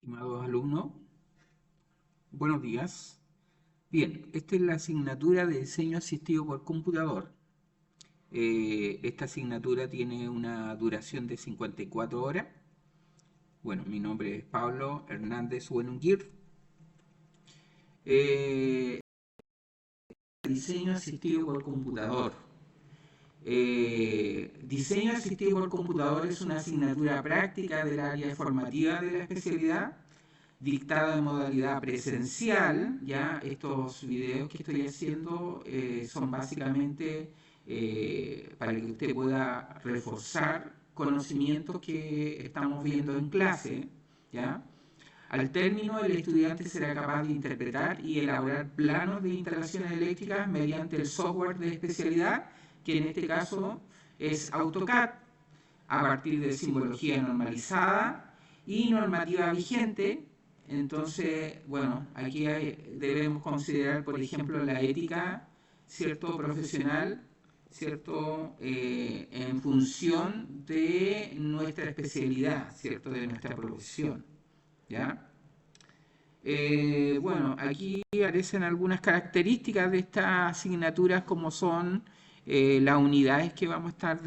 Estimados alumnos, buenos días. Bien, esta es la asignatura de diseño asistido por computador. Esta asignatura tiene una duración de 54 horas. Bueno, mi nombre es Pablo Hernández Buenunguir. Diseño asistido por computador. Diseño asistido por computador es una asignatura práctica del área formativa de la especialidad, dictada en modalidad presencial. Ya estos videos que estoy haciendo son básicamente para que usted pueda reforzar conocimientos que estamos viendo en clase, ¿ya? Al término, el estudiante será capaz de interpretar y elaborar planos de instalaciones eléctricas mediante el software de especialidad, que en este caso es AutoCAD, a partir de simbología normalizada y normativa vigente. Entonces, bueno, aquí debemos considerar, por ejemplo, la ética, ¿cierto?, profesional, ¿cierto?, en función de nuestra especialidad, ¿cierto?, de nuestra profesión, ¿ya? Bueno, aquí aparecen algunas características de estas asignaturas, como son las unidades que vamos a estar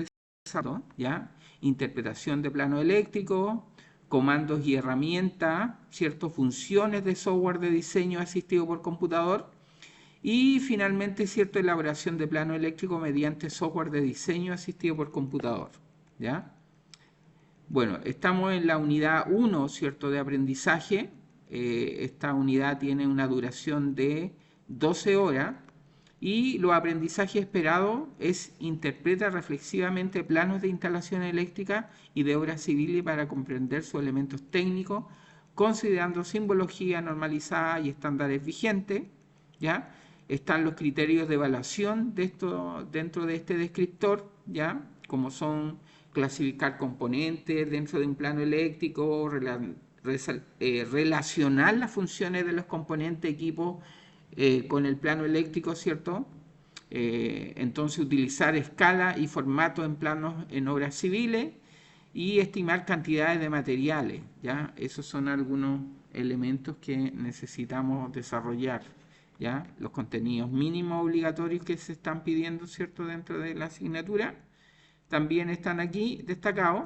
desarrollando, ¿ya? Interpretación de plano eléctrico, comandos y herramientas, ciertas funciones de software de diseño asistido por computador y finalmente cierta elaboración de plano eléctrico mediante software de diseño asistido por computador, ¿ya? Bueno, estamos en la unidad 1, ¿cierto?, de aprendizaje. Esta unidad tiene una duración de 12 horas y los aprendizajes esperados es interpreta reflexivamente planos de instalación eléctrica y de obras civiles para comprender sus elementos técnicos, considerando simbología normalizada y estándares vigentes, ¿ya? Están los criterios de evaluación de esto dentro de este descriptor, ¿ya?, como son clasificar componentes dentro de un plano eléctrico, relacionar las funciones de los componentes equipos con el plano eléctrico, ¿cierto? Entonces utilizar escala y formato en planos en obras civiles y estimar cantidades de materiales, ¿ya? Esos son algunos elementos que necesitamos desarrollar, ¿ya? Los contenidos mínimos obligatorios que se están pidiendo, ¿cierto?, dentro de la asignatura también están aquí destacados.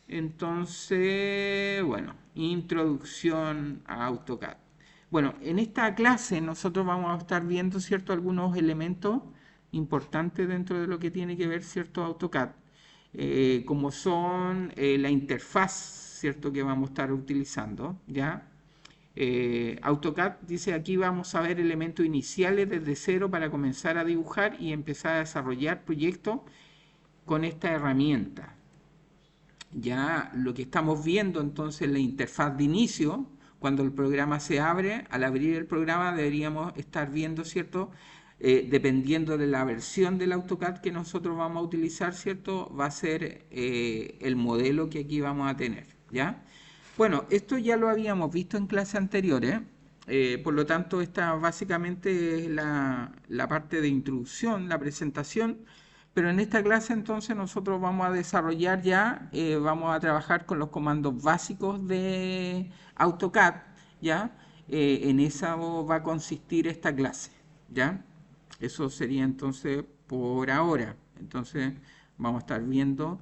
Entonces, bueno, introducción a AutoCAD. Bueno, en esta clase nosotros vamos a estar viendo, ¿cierto?, algunos elementos importantes dentro de lo que tiene que ver, ¿cierto?, AutoCAD, como son la interfaz, ¿cierto?, que vamos a estar utilizando, ¿ya? AutoCAD dice aquí vamos a ver elementos iniciales desde cero para comenzar a dibujar y empezar a desarrollar proyectos con esta herramienta. Ya lo que estamos viendo entonces la interfaz de inicio, cuando el programa se abre, al abrir el programa deberíamos estar viendo, ¿cierto?, dependiendo de la versión del AutoCAD que nosotros vamos a utilizar, ¿cierto?, va a ser el modelo que aquí vamos a tener, ¿ya? Bueno, esto ya lo habíamos visto en clases anteriores, por lo tanto esta básicamente es la parte de introducción, la presentación. Pero en esta clase entonces nosotros vamos a desarrollar ya, vamos a trabajar con los comandos básicos de AutoCAD, ¿ya? En eso va a consistir esta clase, ¿ya? Eso sería entonces por ahora. Entonces vamos a estar viendo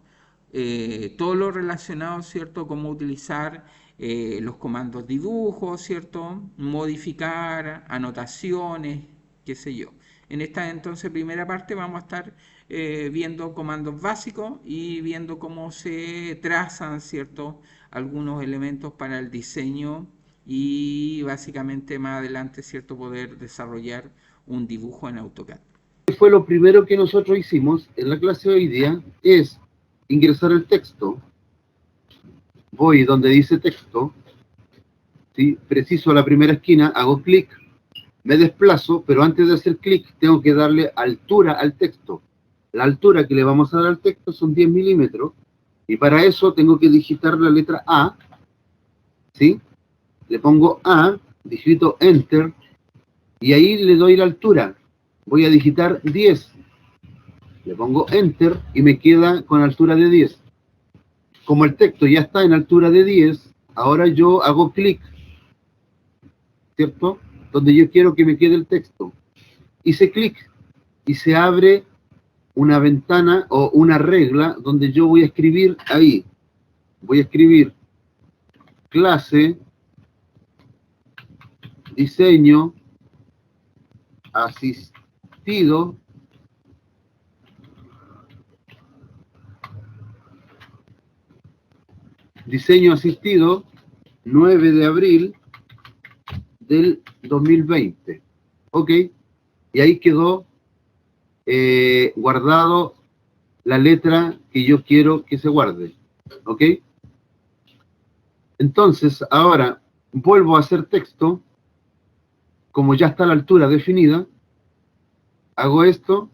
todo lo relacionado, ¿cierto? Cómo utilizar los comandos dibujo, ¿cierto? Modificar, anotaciones, qué sé yo. En esta entonces primera parte vamos a estar viendo comandos básicos y viendo cómo se trazan, ¿cierto?, algunos elementos para el diseño y básicamente más adelante, ¿cierto?, poder desarrollar un dibujo en AutoCAD. Fue lo primero que nosotros hicimos en la clase de hoy día, es ingresar el texto. Voy donde dice texto, ¿sí?, preciso a la primera esquina, hago clic, me desplazo, pero antes de hacer clic tengo que darle altura al texto. La altura que le vamos a dar al texto son 10 milímetros, y para eso tengo que digitar la letra A, ¿sí? Le pongo A, digito Enter, y ahí le doy la altura. Voy a digitar 10. Le pongo Enter y me queda con altura de 10. Como el texto ya está en altura de 10, ahora yo hago clic, ¿cierto? Donde yo quiero que me quede el texto. Hice clic y se abre una ventana o una regla donde yo voy a escribir ahí. Voy a escribir clase, diseño, asistido, diseño asistido, 9 de abril del 2020. ¿Ok? Y ahí quedó guardado la letra que yo quiero que se guarde. ¿Ok? Entonces, ahora vuelvo a hacer texto, como ya está la altura definida, hago esto,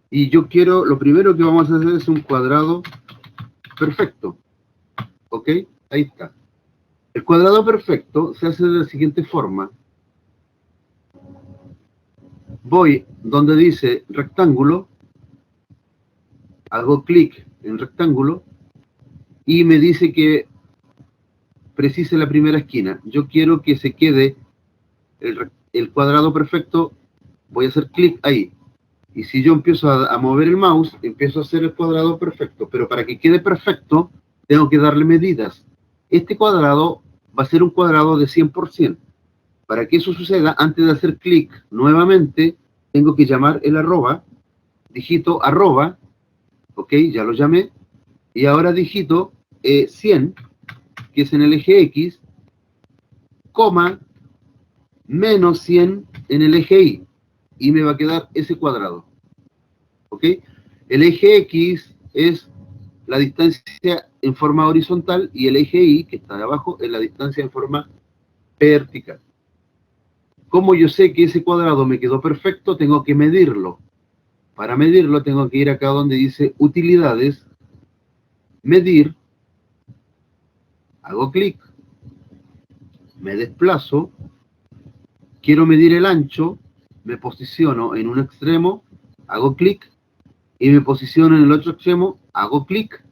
y yo quiero, lo primero que vamos a hacer es un cuadrado perfecto. ¿Ok? Ahí está. El cuadrado perfecto se hace de la siguiente forma. Voy donde dice rectángulo, hago clic en rectángulo, y me dice que precise la primera esquina. Yo quiero que se quede el cuadrado perfecto, voy a hacer clic ahí. Y si yo empiezo a mover el mouse, empiezo a hacer el cuadrado perfecto. Pero para que quede perfecto, tengo que darle medidas. Este cuadrado va a ser un cuadrado de 100%. Para que eso suceda, antes de hacer clic nuevamente, tengo que llamar el arroba, digito arroba, ok, ya lo llamé, y ahora digito 100, que es en el eje X, coma, menos 100 en el eje Y, y me va a quedar ese cuadrado. ¿Ok? El eje X es la distancia en forma horizontal y el eje Y, que está de abajo, es la distancia en forma vertical. Como yo sé que ese cuadrado me quedó perfecto, tengo que medirlo. Para medirlo tengo que ir acá donde dice utilidades, medir, hago clic, me desplazo, quiero medir el ancho, me posiciono en un extremo, hago clic, y me posiciono en el otro extremo, hago clic,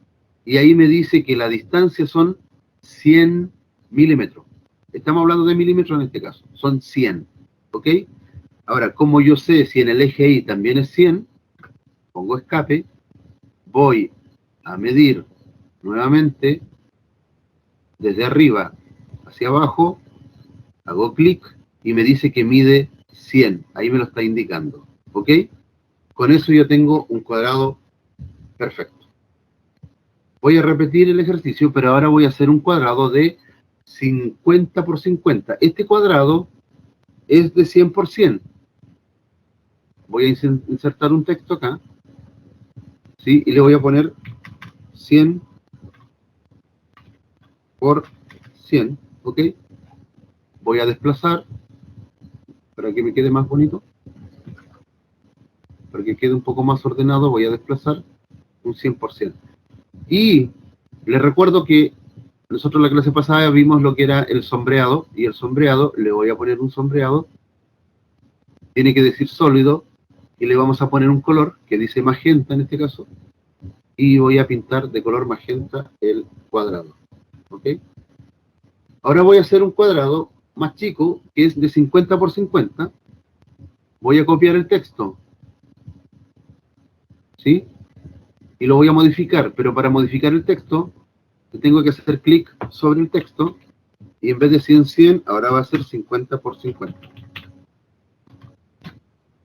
y ahí me dice que la distancia son 100 milímetros. Estamos hablando de milímetros en este caso, son 100, ¿ok? Ahora, como yo sé si en el eje Y también es 100, pongo escape, voy a medir nuevamente, desde arriba hacia abajo, hago clic, y me dice que mide 100, ahí me lo está indicando, ¿ok? Con eso yo tengo un cuadrado perfecto. Voy a repetir el ejercicio, pero ahora voy a hacer un cuadrado de 50 por 50. Este cuadrado es de 100%. Voy a insertar un texto acá, ¿sí? Y le voy a poner 100 por 100, ¿ok? Voy a desplazar para que me quede más bonito. Para que quede un poco más ordenado, voy a desplazar un 100%. Y les recuerdo que nosotros en la clase pasada vimos lo que era el sombreado, y el sombreado, le voy a poner un sombreado, tiene que decir sólido, y le vamos a poner un color, que dice magenta en este caso, y voy a pintar de color magenta el cuadrado, ¿ok? Ahora voy a hacer un cuadrado más chico, que es de 50 por 50, voy a copiar el texto, ¿sí? Y lo voy a modificar, pero para modificar el texto, tengo que hacer clic sobre el texto, y en vez de 100, 100, ahora va a ser 50 por 50.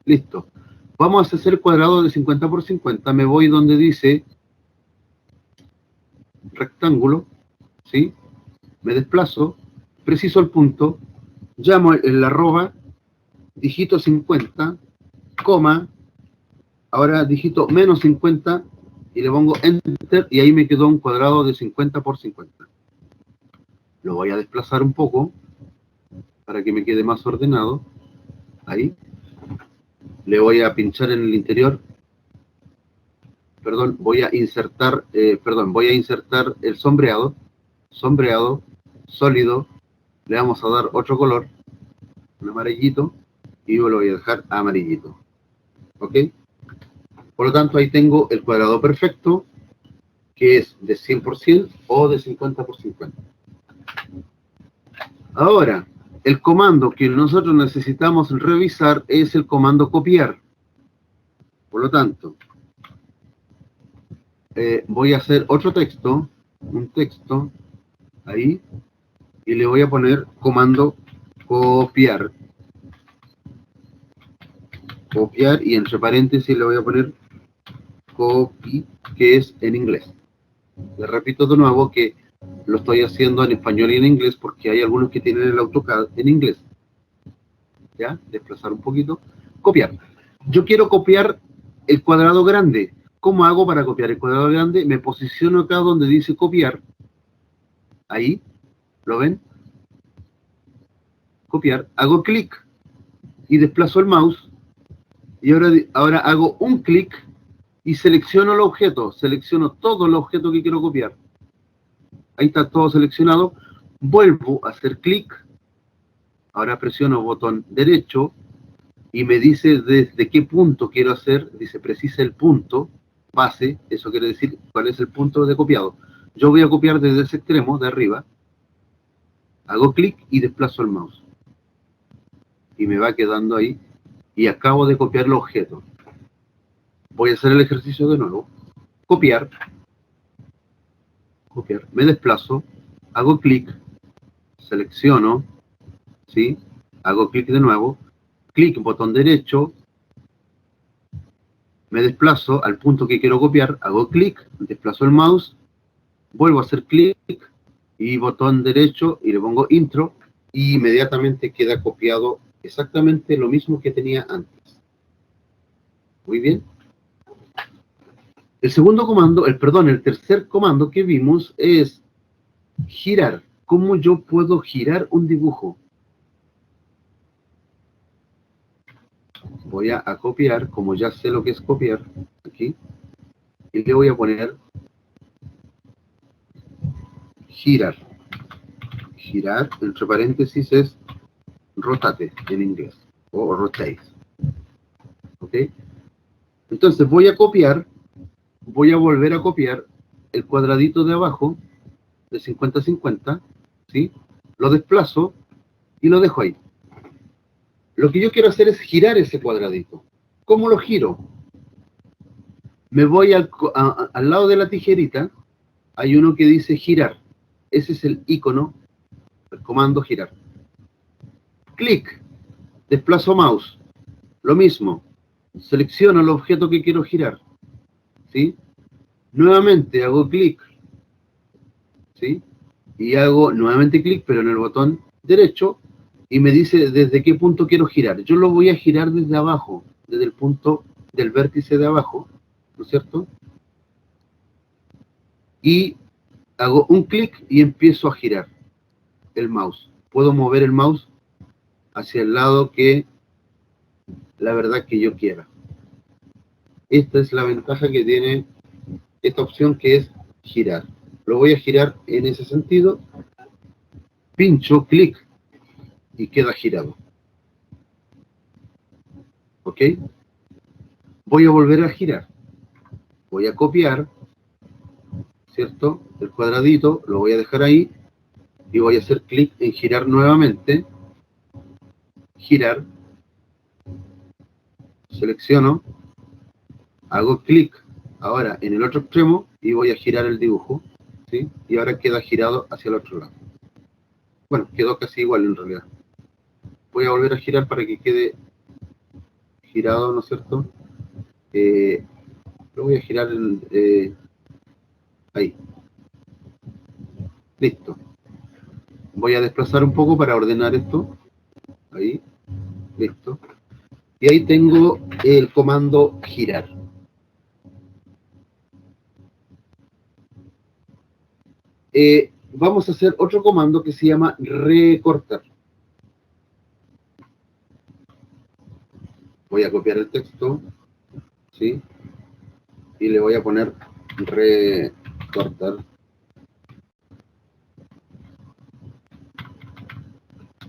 Listo. Vamos a hacer el cuadrado de 50 por 50. Me voy donde dice rectángulo, ¿sí? Me desplazo, preciso el punto, llamo el arroba, digito 50, coma, ahora digito menos 50, y le pongo enter, y ahí me quedó un cuadrado de 50 por 50. Lo voy a desplazar un poco, para que me quede más ordenado, ahí. Le voy a pinchar en el interior, perdón, voy a insertar el sombreado, sólido, le vamos a dar otro color, un amarillito, y yo lo voy a dejar amarillito, ¿ok? Por lo tanto, ahí tengo el cuadrado perfecto, que es de 100% o de 50 por 50. Ahora, el comando que nosotros necesitamos revisar es el comando copiar. Por lo tanto, voy a hacer otro texto, un texto, ahí, y le voy a poner comando copiar. Copiar, y entre paréntesis le voy a poner copy, que es en inglés. Le repito de nuevo que lo estoy haciendo en español y en inglés porque hay algunos que tienen el AutoCAD en inglés. ¿Ya? Desplazar un poquito. Copiar. Yo quiero copiar el cuadrado grande. ¿Cómo hago para copiar el cuadrado grande? Me posiciono acá donde dice copiar. Ahí. ¿Lo ven? Copiar. Hago clic y desplazo el mouse. Y ahora hago un clic y selecciono el objeto. Selecciono todo el objeto que quiero copiar. Ahí está todo seleccionado. Vuelvo a hacer clic. Ahora presiono botón derecho y me dice desde qué punto quiero hacer. Dice precisa el punto base. Eso quiere decir cuál es el punto de copiado. Yo voy a copiar desde ese extremo de arriba. Hago clic y desplazo el mouse. Y me va quedando ahí. Y acabo de copiar el objeto. Voy a hacer el ejercicio de nuevo. Copiar. Copiar. Me desplazo. Hago clic. Selecciono. ¿Sí? Hago clic de nuevo. Clic, botón derecho. Me desplazo al punto que quiero copiar. Hago clic. Desplazo el mouse. Vuelvo a hacer clic. Y botón derecho. Y le pongo intro. Y inmediatamente queda copiado exactamente lo mismo que tenía antes. Muy bien. El segundo comando, el tercer comando que vimos es girar. ¿Cómo yo puedo girar un dibujo? Voy a copiar, como ya sé lo que es copiar, aquí, y le voy a poner girar. Girar, entre paréntesis, es rotate en inglés, o rotate. ¿Ok? Entonces voy a copiar, voy a volver a copiar el cuadradito de abajo, de 50-50, ¿sí? Lo desplazo y lo dejo ahí. Lo que yo quiero hacer es girar ese cuadradito. ¿Cómo lo giro? Me voy al lado de la tijerita, hay uno que dice girar. Ese es el icono, el comando girar. Clic, desplazo mouse. Lo mismo, selecciono el objeto que quiero girar. ¿Sí? Nuevamente hago clic. ¿Sí? Y hago nuevamente clic, pero en el botón derecho, y me dice desde qué punto quiero girar. Yo lo voy a girar desde abajo, desde el punto del vértice de abajo, ¿no es cierto? Y hago un clic y empiezo a girar el mouse. Puedo mover el mouse hacia el lado que la verdad que yo quiera. Esta es la ventaja que tiene esta opción, que es girar. Lo voy a girar en ese sentido. Pincho, clic y queda girado. ¿Ok? Voy a volver a girar. Voy a copiar, ¿cierto? El cuadradito, lo voy a dejar ahí y voy a hacer clic en girar nuevamente. Girar. Selecciono. Hago clic ahora en el otro extremo y voy a girar el dibujo, ¿sí? Y ahora queda girado hacia el otro lado. Bueno, quedó casi igual en realidad. Voy a volver a girar para que quede girado, ¿no es cierto? Lo voy a girar ahí. Listo. Voy a desplazar un poco para ordenar esto. Ahí. Listo. Y ahí tengo el comando girar. Vamos a hacer otro comando que se llama recortar. Voy a copiar el texto, ¿sí? Y le voy a poner recortar.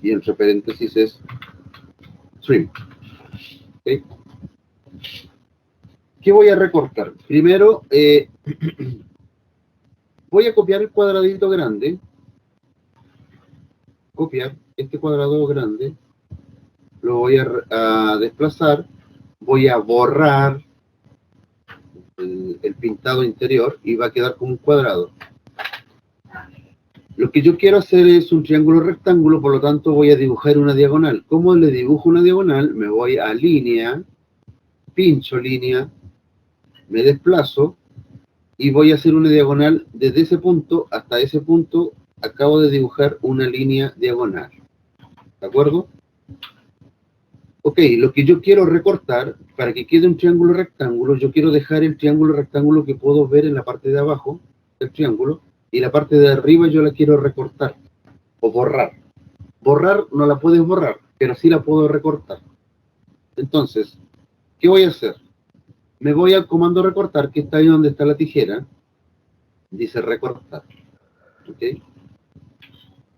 Y entre paréntesis es trim. ¿Okay? ¿Qué voy a recortar? Primero, voy a copiar el cuadradito grande copiar este cuadrado grande, lo voy a desplazar, voy a borrar el pintado interior y va a quedar como un cuadrado. Lo que yo quiero hacer es un triángulo rectángulo, por lo tanto voy a dibujar una diagonal. ¿Cómo le dibujo una diagonal? Me voy a línea, pincho línea, me desplazo y voy a hacer una diagonal desde ese punto hasta ese punto. Acabo de dibujar una línea diagonal. ¿De acuerdo? Ok, lo que yo quiero recortar, para que quede un triángulo rectángulo, yo quiero dejar el triángulo rectángulo que puedo ver en la parte de abajo del triángulo, y la parte de arriba yo la quiero recortar, o borrar. Borrar no la puedes borrar, pero sí la puedo recortar. Entonces, ¿qué voy a hacer? Me voy al comando recortar, que está ahí donde está la tijera, dice recortar. ¿Ok?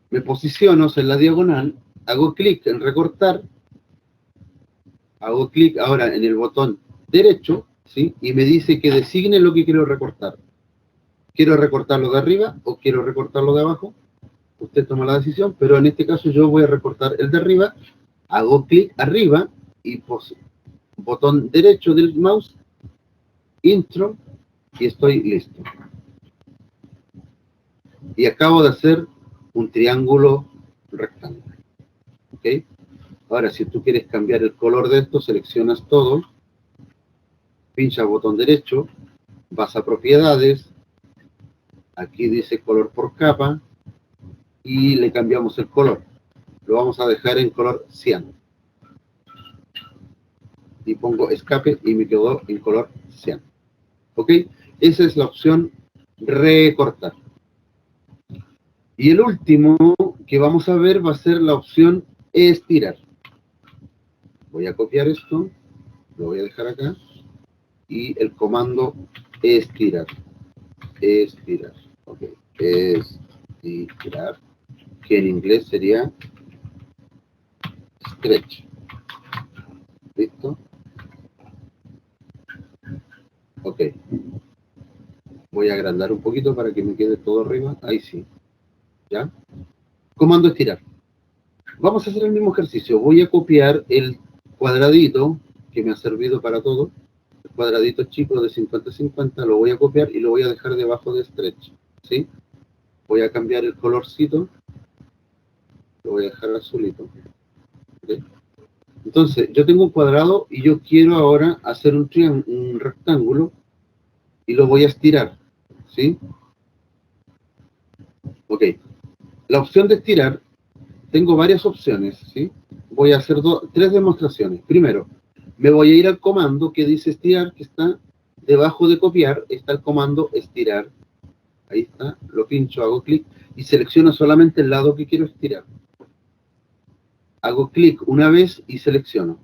Me posiciono en la diagonal, hago clic en recortar, hago clic ahora en el botón derecho, ¿sí? Y me dice que designe lo que quiero recortar. ¿Quiero recortarlo de arriba o quiero recortarlo de abajo? Usted toma la decisión, pero en este caso yo voy a recortar el de arriba, hago clic arriba y botón derecho del mouse, intro, y estoy listo. Y acabo de hacer un triángulo rectángulo. ¿Ok? Ahora, si tú quieres cambiar el color de esto, seleccionas todo, pincha botón derecho, vas a propiedades, aquí dice color por capa, y le cambiamos el color. Lo vamos a dejar en color cian. Y pongo escape y me quedó en color cian. ¿Ok? Esa es la opción recortar. Y el último que vamos a ver va a ser la opción estirar. Voy a copiar esto, lo voy a dejar acá, y el comando estirar. Estirar. Ok. Estirar, que en inglés sería stretch. ¿Listo? Ok. Voy a agrandar un poquito para que me quede todo arriba. Ahí sí. ¿Ya? Comando estirar. Vamos a hacer el mismo ejercicio. Voy a copiar el cuadradito que me ha servido para todo. El cuadradito chico de 50-50 lo voy a copiar y lo voy a dejar debajo de stretch. ¿Sí? Voy a cambiar el colorcito. Lo voy a dejar azulito. ¿Okay? Entonces, yo tengo un cuadrado y yo quiero ahora hacer un rectángulo y lo voy a estirar. ¿Sí? Ok. La opción de estirar, tengo varias opciones. ¿Sí? Voy a hacer tres demostraciones. Primero, me voy a ir al comando que dice estirar, que está debajo de copiar, está el comando estirar. Ahí está, lo pincho, hago clic y selecciono solamente el lado que quiero estirar. Hago clic una vez y selecciono.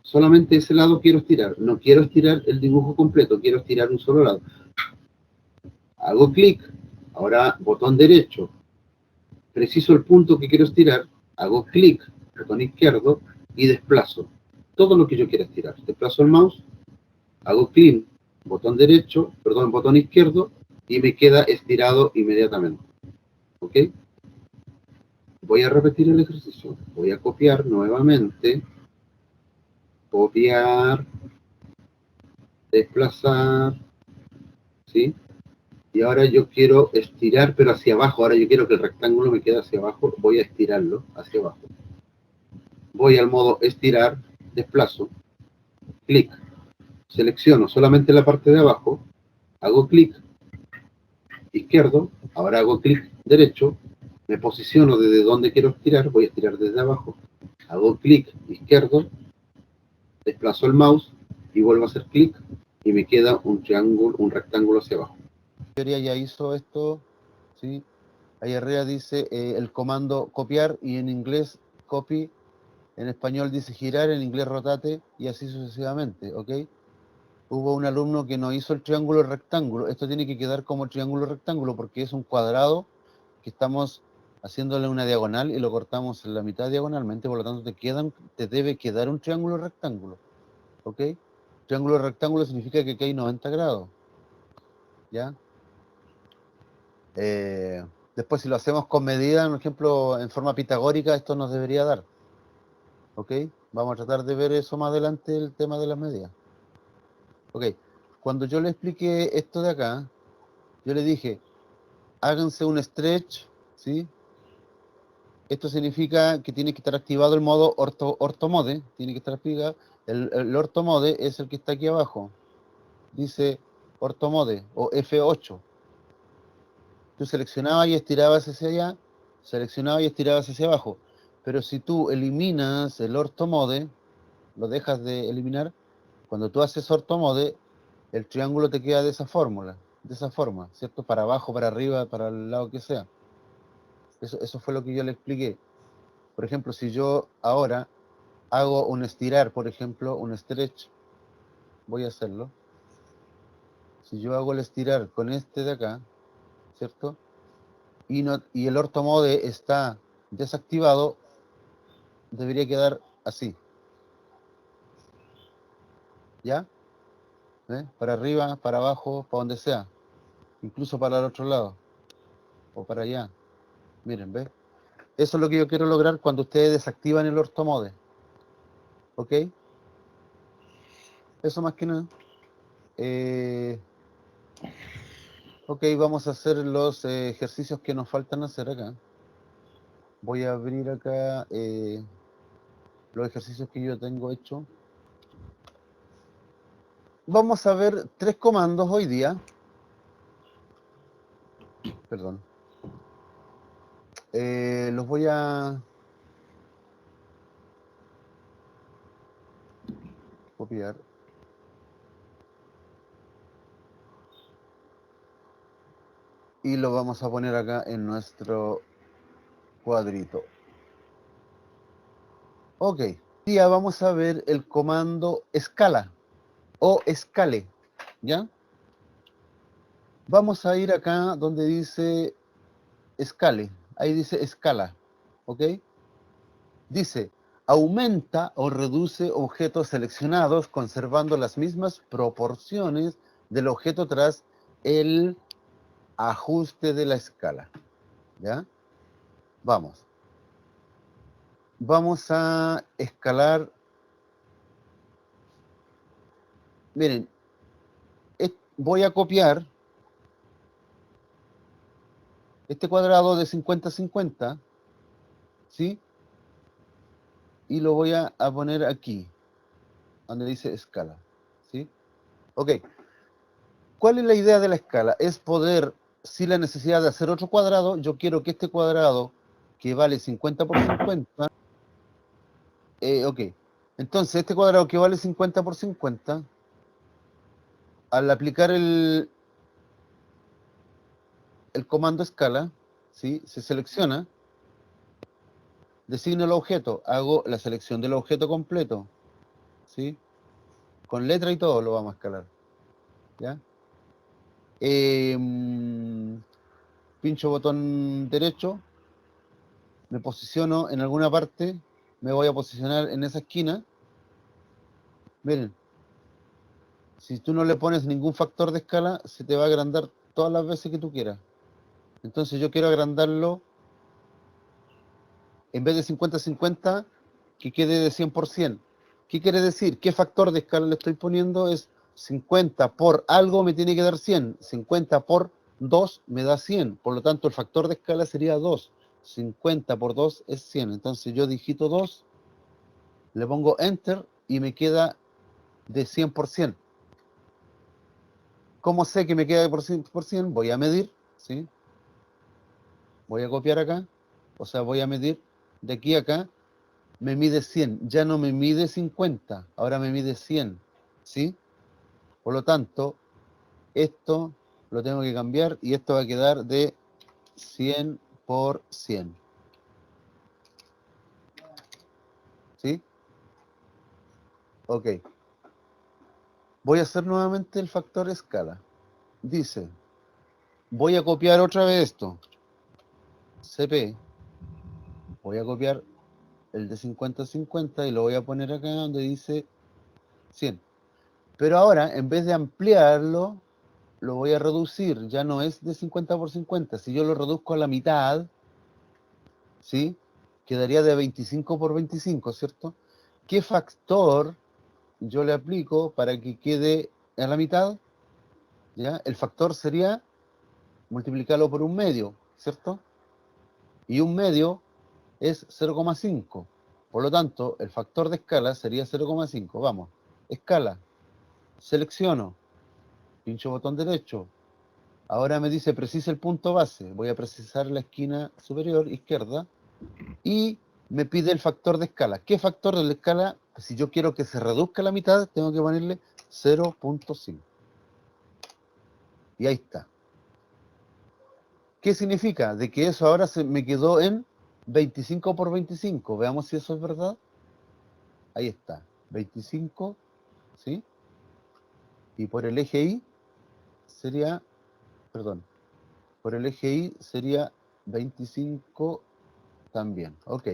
Solamente ese lado quiero estirar. No quiero estirar el dibujo completo, quiero estirar un solo lado. Hago clic, ahora botón derecho, preciso el punto que quiero estirar, hago clic, botón izquierdo y desplazo. Todo lo que yo quiera estirar. Desplazo el mouse, hago clic, botón derecho, perdón, botón izquierdo y me queda estirado inmediatamente. ¿Ok? Voy a repetir el ejercicio. Voy a copiar nuevamente. Copiar. Desplazar. ¿Sí? Y ahora yo quiero estirar, pero hacia abajo. Ahora yo quiero que el rectángulo me quede hacia abajo. Voy a estirarlo hacia abajo. Voy al modo estirar. Desplazo. Clic. Selecciono solamente la parte de abajo. Hago clic. Izquierdo. Ahora hago clic derecho. Me posiciono desde donde quiero estirar. Voy a estirar desde abajo. Hago clic izquierdo. Desplazo el mouse y vuelvo a hacer clic y me queda un triángulo, un rectángulo hacia abajo. Ya hizo esto, ¿sí? Ahí arriba dice el comando copiar y en inglés copy, en español dice girar, en inglés rotate y así sucesivamente, ¿ok? Hubo un alumno que no hizo el triángulo rectángulo. Esto tiene que quedar como triángulo rectángulo porque es un cuadrado que estamos haciéndole una diagonal y lo cortamos en la mitad diagonalmente, por lo tanto te debe quedar un triángulo rectángulo. ¿Ok? Triángulo rectángulo significa que hay 90 grados. ¿Ya? Después, si lo hacemos con medida, por ejemplo, en forma pitagórica, esto nos debería dar. ¿Ok? Vamos a tratar de ver eso más adelante, el tema de las medidas. Ok. Cuando yo le expliqué esto de acá, yo le dije, háganse un stretch, ¿sí? Esto significa que tiene que estar activado el modo orthomode, tiene que estar activado. El orthomode es el que está aquí abajo. Dice orthomode o F8. Tú seleccionabas y estirabas hacia allá, seleccionabas y estirabas hacia abajo. Pero si tú eliminas el orthomode, lo dejas de eliminar, cuando tú haces orthomode, el triángulo te queda de esa fórmula, de esa forma, ¿cierto? Para abajo, para arriba, para el lado que sea. Eso fue lo que yo le expliqué. Por ejemplo, si yo ahora hago un estirar, por ejemplo, un stretch, voy a hacerlo. Si yo hago el estirar con este de acá, ¿cierto? Y el orthomode está desactivado, debería quedar así. ¿Ya? ¿Ve? Para arriba, para abajo, para donde sea. Incluso para el otro lado. O para allá. Miren, ¿ves? Eso es lo que yo quiero lograr cuando ustedes desactivan el orthomode. ¿Ok? Eso más que nada. Ok, vamos a hacer los ejercicios que nos faltan hacer acá. Voy a abrir acá los ejercicios que yo tengo hecho. Vamos a ver 3 comandos hoy día. Perdón. Los voy a copiar. Y lo vamos a poner acá en nuestro cuadrito. Ok. Hoy día vamos a ver el comando escala o escale. ¿Ya? Vamos a ir acá donde dice escale. Ahí dice escala. ¿Ok? Dice, aumenta o reduce objetos seleccionados conservando las mismas proporciones del objeto tras el ajuste de la escala. ¿Ya? Vamos. Vamos a escalar. Miren, voy a copiar este cuadrado de 50-50, ¿sí? Y lo voy a poner aquí, donde dice escala, ¿sí? Ok. ¿Cuál es la idea de la escala? Es poder, sin la necesidad de hacer otro cuadrado, yo quiero que este cuadrado, que vale 50 por 50, ok. Entonces, este cuadrado que vale 50 por 50, al aplicar el comando escala, ¿sí? Se selecciona, designo el objeto, hago la selección del objeto completo, ¿sí? Con letra y todo lo vamos a escalar, ¿ya? Pincho botón derecho, me posiciono en alguna parte, me voy a posicionar en esa esquina. Miren, si tú no le pones ningún factor de escala, se te va a agrandar todas las veces que tú quieras. Entonces yo quiero agrandarlo, en vez de 50-50, que quede de 100%. ¿Qué quiere decir? ¿Qué factor de escala le estoy poniendo? Es 50 por algo me tiene que dar 100. 50 por 2 me da 100. Por lo tanto, el factor de escala sería 2. 50 por 2 es 100. Entonces yo digito 2, le pongo Enter y me queda de 100%. ¿Cómo sé que me queda de 100%? Voy a medir, ¿sí? Voy a copiar acá. O sea, voy a medir de aquí a acá. Me mide 100. Ya no me mide 50. Ahora me mide 100. ¿Sí? Por lo tanto, esto lo tengo que cambiar y esto va a quedar de 100 por 100. ¿Sí? Ok. Voy a hacer nuevamente el factor escala. Dice, voy a copiar otra vez esto. CP. Voy a copiar el de 50-50 y lo voy a poner acá donde dice 100. Pero ahora, en vez de ampliarlo, lo voy a reducir, ya no es de 50 por 50. Si yo lo reduzco a la mitad, ¿sí? Quedaría de 25 por 25, ¿cierto? ¿Qué factor yo le aplico para que quede a la mitad? ¿Ya? El factor sería multiplicarlo por un medio, ¿cierto? Y un medio es 0,5. Por lo tanto, el factor de escala sería 0,5. Vamos, escala, selecciono, pincho botón derecho. Ahora me dice precisa el punto base. Voy a precisar la esquina superior izquierda y me pide el factor de escala. ¿Qué factor de la escala? Si yo quiero que se reduzca a la mitad, tengo que ponerle 0,5. Y ahí está. ¿Qué significa? De que eso ahora se me quedó en 25 por 25. Veamos si eso es verdad. Ahí está. 25, ¿sí? Y por el eje Y sería, perdón, por el eje Y sería 25 también. Ok.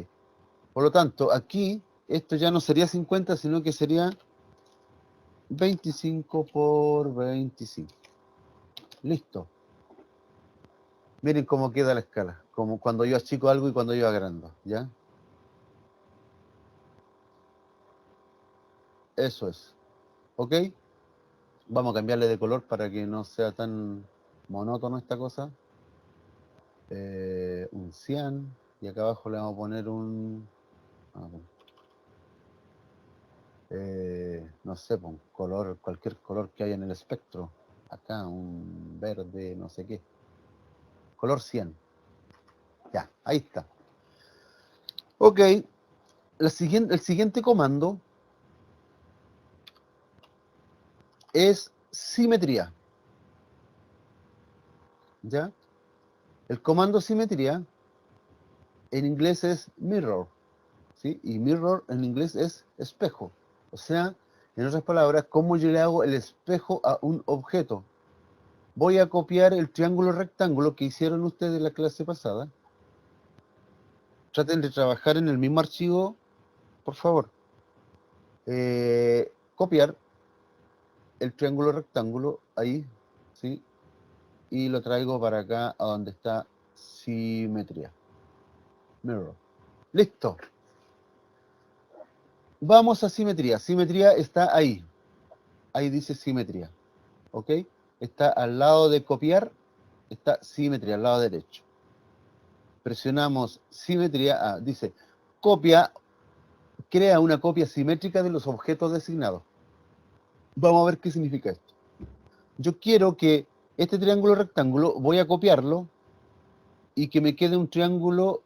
Por lo tanto, aquí esto ya no sería 50, sino que sería 25 por 25. Listo. Miren cómo queda la escala, como cuando yo achico algo y cuando yo agrando, ¿ya? Eso es. ¿Ok? Vamos a cambiarle de color para que no sea tan monótono esta cosa. Un cian. Y acá abajo le vamos a poner un... no sé, un color, cualquier color que haya en el espectro. Acá, un verde, no sé qué. Color 100. Ya, ahí está. Ok, el siguiente comando es simetría. ¿Ya? El comando simetría en inglés es mirror, ¿sí? Y mirror en inglés es espejo. O sea, en otras palabras, ¿cómo yo le hago el espejo a un objeto? Voy a copiar el triángulo rectángulo que hicieron ustedes en la clase pasada. Traten de trabajar en el mismo archivo, por favor. Copiar el triángulo rectángulo ahí, ¿sí? Y lo traigo para acá a donde está simetría. Mirror. Listo. Vamos a simetría. Simetría está ahí. Ahí dice simetría. ¿Ok? Está al lado de copiar. Está simetría, al lado derecho. Presionamos simetría. Dice copia. Crea una copia simétrica de los objetos designados. Vamos a ver qué significa esto. Yo quiero que este triángulo rectángulo, voy a copiarlo y que me quede un triángulo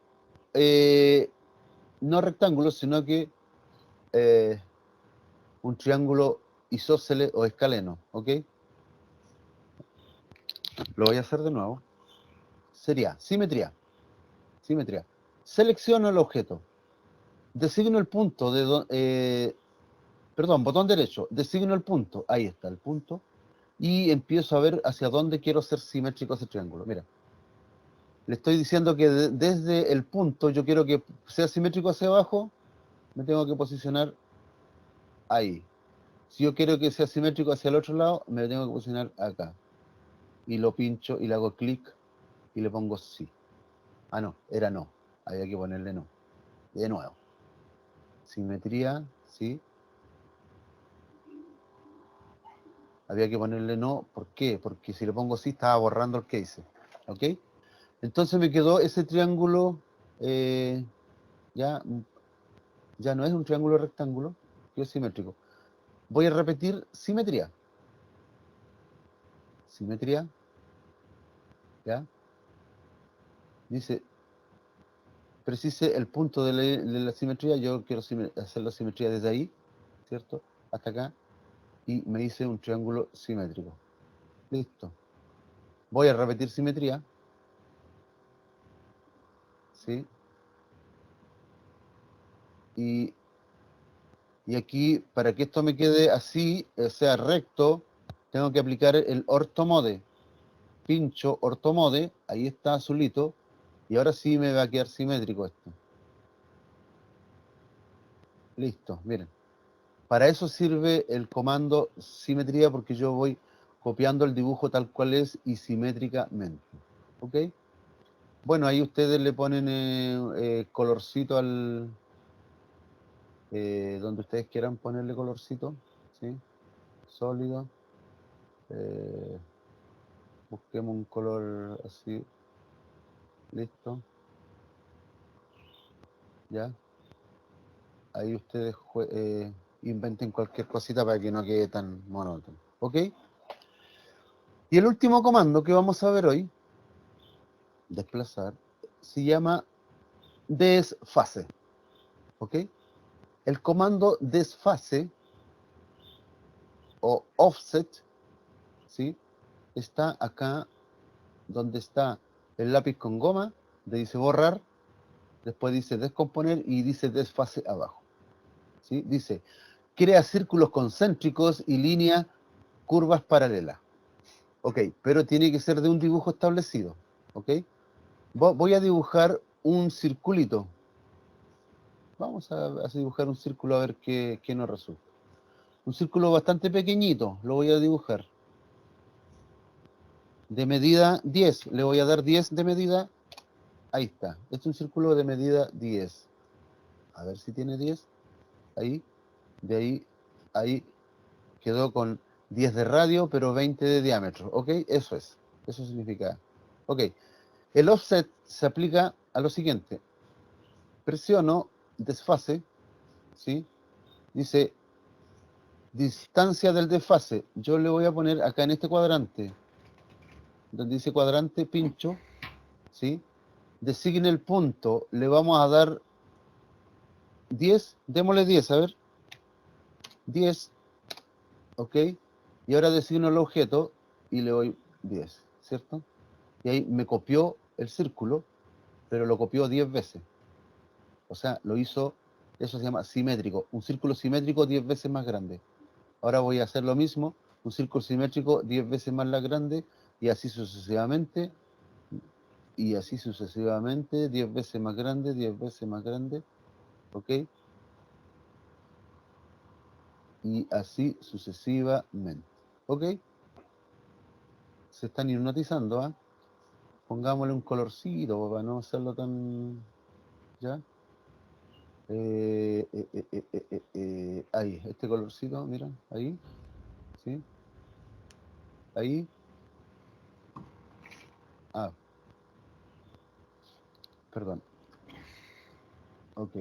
no rectángulo, sino que un triángulo isósceles o escaleno, ¿ok? Lo voy a hacer de nuevo. Sería simetría. Simetría. Selecciono el objeto. Designo el punto perdón, botón derecho. Designo el punto. Ahí está el punto. Y empiezo a ver hacia dónde quiero ser simétrico ese triángulo. Mira. Le estoy diciendo que desde el punto yo quiero que sea simétrico hacia abajo. Me tengo que posicionar ahí. Si yo quiero que sea simétrico hacia el otro lado, me tengo que posicionar acá. Y lo pincho y le hago clic y le pongo sí. Ah, no, era no. Había que ponerle no. De nuevo. Simetría, sí. Había que ponerle no. ¿Por qué? Porque si le pongo sí, estaba borrando el que hice. ¿Ok? Entonces me quedó ese triángulo, ya no es un triángulo rectángulo, que es simétrico. Voy a repetir simetría. Simetría. ¿Ya? Dice, precise el punto de la simetría. Yo quiero hacer la simetría desde ahí, ¿cierto? Hasta acá. Y me hice un triángulo simétrico. Listo. Voy a repetir simetría. ¿Sí? Y aquí, para que esto me quede así, sea recto, tengo que aplicar el orthomode. Pincho orthomode, ahí está azulito, y ahora sí me va a quedar simétrico esto. Listo, miren. Para eso sirve el comando simetría, porque yo voy copiando el dibujo tal cual es y simétricamente. ¿Ok? Bueno, ahí ustedes le ponen colorcito al... donde ustedes quieran ponerle colorcito, ¿sí? Sólido. Busquemos un color así. Listo. ¿Ya? Ahí ustedes inventen cualquier cosita para que no quede tan monótono. ¿Ok? Y el último comando que vamos a ver hoy, desplazar, se llama desfase. ¿Ok? El comando desfase o offset, ¿sí? Está acá donde está el lápiz con goma, le dice borrar, después dice descomponer y dice desfase abajo. ¿Sí? Dice, crea círculos concéntricos y líneas curvas paralelas. Ok, pero tiene que ser de un dibujo establecido. Ok, voy a dibujar un circulito. Vamos a dibujar un círculo a ver qué nos resulta. Un círculo bastante pequeñito, lo voy a dibujar. De medida 10, le voy a dar 10 de medida. Ahí está, este es un círculo de medida 10. A ver si tiene 10. Ahí, de ahí, ahí quedó con 10 de radio, pero 20 de diámetro. ¿Ok? Eso es. Eso significa. Ok. El offset se aplica a lo siguiente. Presiono desfase, ¿sí? Dice distancia del desfase. Yo le voy a poner acá en este cuadrante, donde dice cuadrante, pincho, ¿sí? Designe el punto. Le vamos a dar 10. Démosle 10, a ver. 10. ¿Ok? Y ahora designo el objeto y le doy 10, ¿cierto? Y ahí me copió el círculo, pero lo copió 10 veces. O sea, lo hizo, eso se llama simétrico. Un círculo simétrico 10 veces más grande. Ahora voy a hacer lo mismo, un círculo simétrico 10 veces más grande, y así sucesivamente, 10 veces más grande, 10 veces más grande, ¿ok? Y así sucesivamente, ¿ok? Se están hipnotizando, ¿ah? Pongámosle un colorcito para no hacerlo tan... ¿ya? Ahí, este colorcito, mira, ahí, ¿sí? Ahí. Ah, perdón. Ok.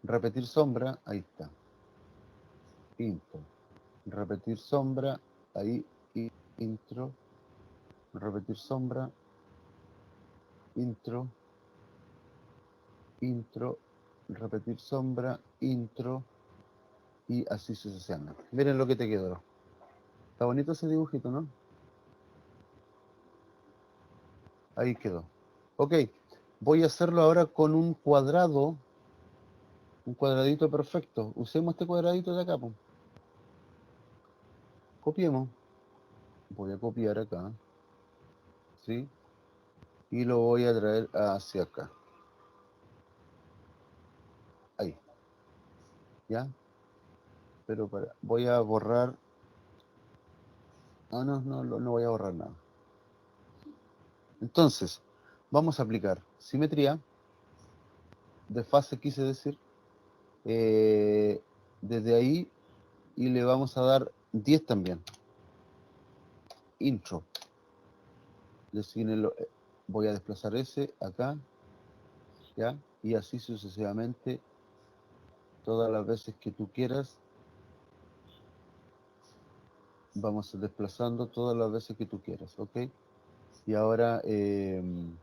Repetir sombra, ahí está. Intro. Repetir sombra, ahí, intro. Repetir sombra, intro. Intro. Repetir sombra, intro. Y así sucesivamente. Miren lo que te quedó. Está bonito ese dibujito, ¿no? Ahí quedó. Ok. Voy a hacerlo ahora con un cuadrado. Un cuadradito perfecto. Usemos este cuadradito de acá, po. Copiemos. Voy a copiar acá. ¿Sí? Y lo voy a traer hacia acá. Ahí. ¿Ya? Pero voy a borrar. Ah, no voy a borrar nada. Entonces, vamos a aplicar simetría. Desfase quise decir. Desde ahí. Y le vamos a dar 10 también. Intro. Voy a desplazar ese acá. ¿Ya? Y así sucesivamente. Todas las veces que tú quieras. Vamos desplazando todas las veces que tú quieras, ¿ok? Y ahora le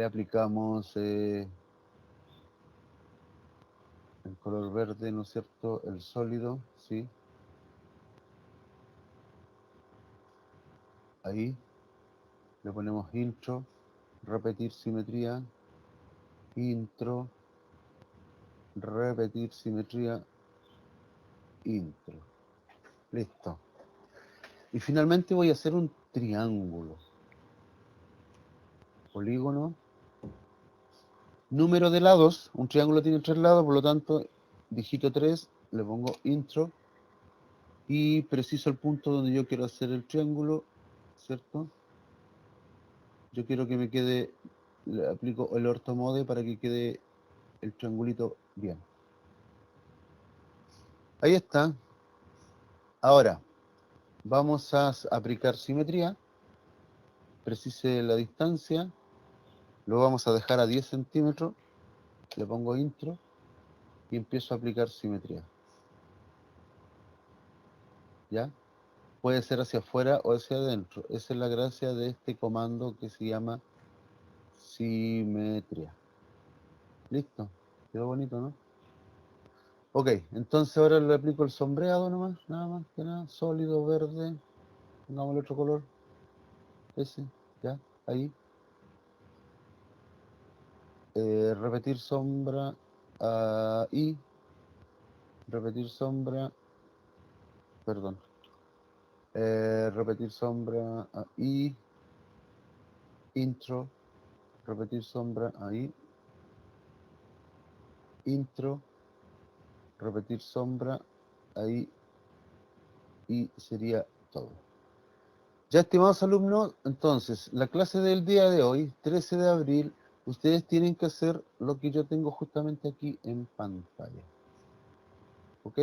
aplicamos el color verde, ¿no es cierto? El sólido, ¿sí? Ahí le ponemos intro, repetir simetría, intro, repetir simetría, intro. Listo. Y finalmente voy a hacer un triángulo. Polígono. Número de lados. Un triángulo tiene 3 lados, por lo tanto, dígito 3, le pongo intro, y preciso el punto donde yo quiero hacer el triángulo, ¿cierto? Yo quiero que me quede, le aplico el ortomode para que quede el triangulito bien. Ahí está. Ahora, vamos a aplicar simetría. Precise la distancia. Lo vamos a dejar a 10 centímetros. Le pongo intro y empiezo a aplicar simetría. ¿Ya? Puede ser hacia afuera o hacia adentro. Esa es la gracia de este comando que se llama simetría. Listo. Quedó bonito, ¿no? Ok, entonces ahora le aplico el sombreado nomás, nada más que nada, sólido, verde, pongamos el otro color, ese, ya, ahí. Repetir sombra, ahí, repetir sombra, perdón, repetir sombra, ahí, intro, repetir sombra, ahí, intro, repetir sombra, ahí, y sería todo. Ya, estimados alumnos, entonces, la clase del día de hoy, 13 de abril, ustedes tienen que hacer lo que yo tengo justamente aquí en pantalla. ¿Ok?